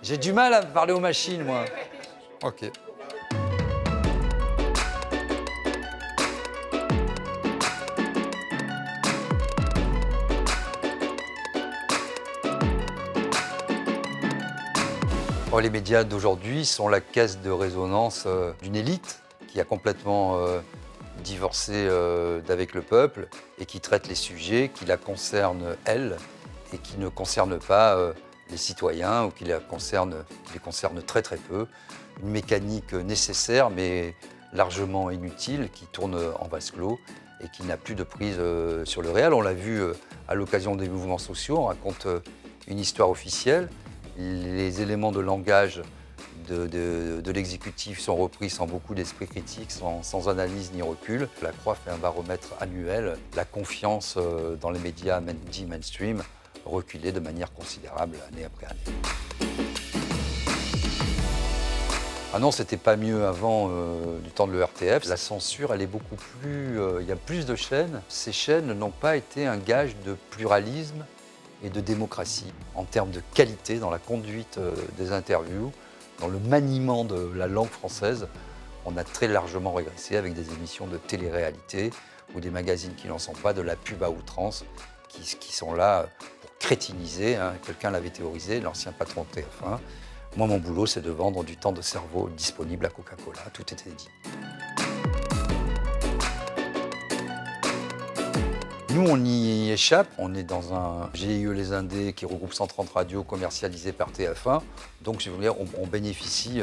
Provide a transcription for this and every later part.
J'ai du mal à parler aux machines, moi. Ok. Oh, les médias d'aujourd'hui sont la caisse de résonance d'une élite qui a complètement divorcé d'avec le peuple et qui traite les sujets qui la concernent, elle, et qui ne concernent pas les citoyens ou qui les concernent très très peu. Une mécanique nécessaire mais largement inutile qui tourne en vase clos et qui n'a plus de prise sur le réel. On l'a vu à l'occasion des mouvements sociaux, on raconte une histoire officielle. Les éléments de langage de l'exécutif sont repris sans beaucoup d'esprit critique, sans analyse ni recul. La Croix fait un baromètre annuel. La confiance dans les médias dits mainstream reculait de manière considérable année après année. Ah non, c'était pas mieux avant du temps de l'ERTF. La censure, elle est beaucoup plus... il y a plus de chaînes. Ces chaînes n'ont pas été un gage de pluralisme et de démocratie en termes de qualité dans la conduite des interviews, dans le maniement de la langue française. On a très largement régressé avec des émissions de télé-réalité ou des magazines qui n'en sont pas, de la pub à outrance, qui sont là pour crétiniser. Hein. Quelqu'un l'avait théorisé, l'ancien patron de TF1. Moi, mon boulot, c'est de vendre du temps de cerveau disponible à Coca-Cola. Tout était dit. Nous, on y échappe. On est dans un GIE Les Indés qui regroupe 130 radios commercialisées par TF1. Donc, je veux dire, on bénéficie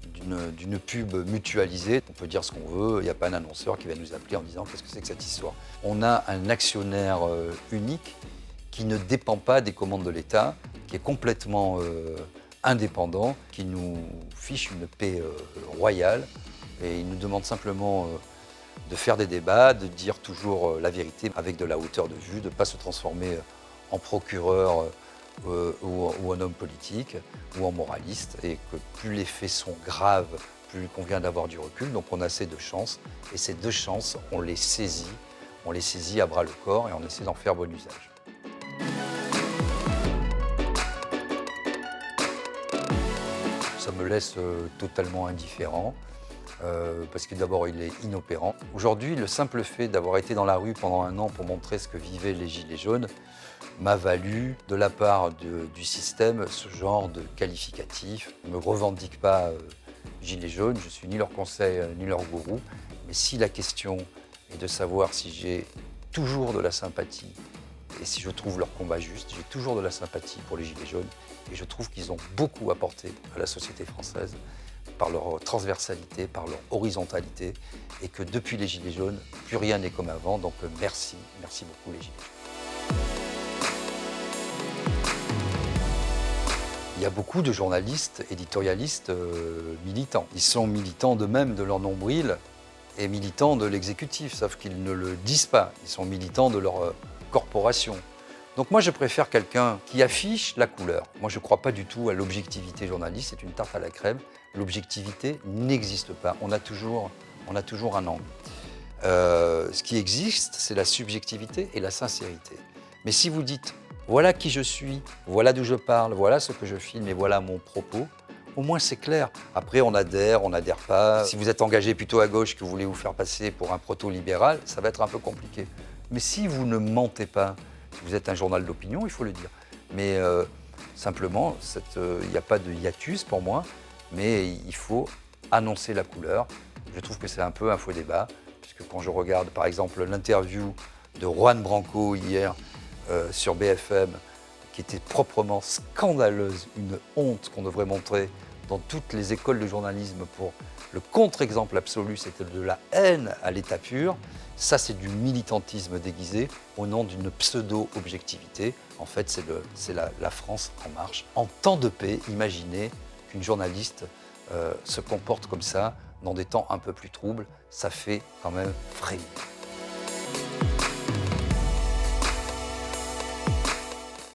d'une pub mutualisée. On peut dire ce qu'on veut. Il n'y a pas un annonceur qui va nous appeler en disant qu'est-ce que c'est que cette histoire. On a un actionnaire unique qui ne dépend pas des commandes de l'État, qui est complètement indépendant, qui nous fiche une paix royale. Et il nous demande simplement de faire des débats, de dire toujours la vérité avec de la hauteur de vue, de ne pas se transformer en procureur ou en homme politique ou en moraliste, et que plus les faits sont graves, plus il convient d'avoir du recul. Donc on a ces deux chances, et ces deux chances, on les saisit à bras le corps et on essaie d'en faire bon usage. Ça me laisse totalement indifférent. Parce que d'abord, il est inopérant. Aujourd'hui, le simple fait d'avoir été dans la rue pendant un an pour montrer ce que vivaient les Gilets jaunes m'a valu, de la part du système, ce genre de qualificatif. Je ne me revendique pas Gilets jaunes, je ne suis ni leur conseil ni leur gourou. Mais si la question est de savoir si j'ai toujours de la sympathie et si je trouve leur combat juste, j'ai toujours de la sympathie pour les Gilets jaunes. Et je trouve qu'ils ont beaucoup apporté à la société française, par leur transversalité, par leur horizontalité, et que depuis les Gilets jaunes, plus rien n'est comme avant. Donc merci beaucoup les Gilets jaunes. Il y a beaucoup de journalistes, éditorialistes, militants. Ils sont militants d'eux-mêmes, de leur nombril, et militants de l'exécutif, sauf qu'ils ne le disent pas. Ils sont militants de leur corporation. Donc moi, je préfère quelqu'un qui affiche la couleur. Moi, je ne crois pas du tout à l'objectivité journaliste, c'est une tarte à la crème. L'objectivité n'existe pas, on a toujours un angle. Ce qui existe, c'est la subjectivité et la sincérité. Mais si vous dites, voilà qui je suis, voilà d'où je parle, voilà ce que je filme et voilà mon propos, au moins c'est clair. Après, on n'adhère pas. Si vous êtes engagé plutôt à gauche, que vous voulez vous faire passer pour un proto-libéral, ça va être un peu compliqué. Mais si vous ne mentez pas, vous êtes un journal d'opinion, il faut le dire. Mais simplement, il n'y a pas de hiatus pour moi, mais il faut annoncer la couleur. Je trouve que c'est un peu un faux débat, puisque quand je regarde par exemple l'interview de Juan Branco hier sur BFM, qui était proprement scandaleuse, une honte qu'on devrait montrer dans toutes les écoles de journalisme pour le contre-exemple absolu, c'était de la haine à l'état pur. Ça, c'est du militantisme déguisé au nom d'une pseudo-objectivité. En fait, c'est la France en marche. En temps de paix, imaginez qu'une journaliste se comporte comme ça dans des temps un peu plus troubles. Ça fait quand même frémir.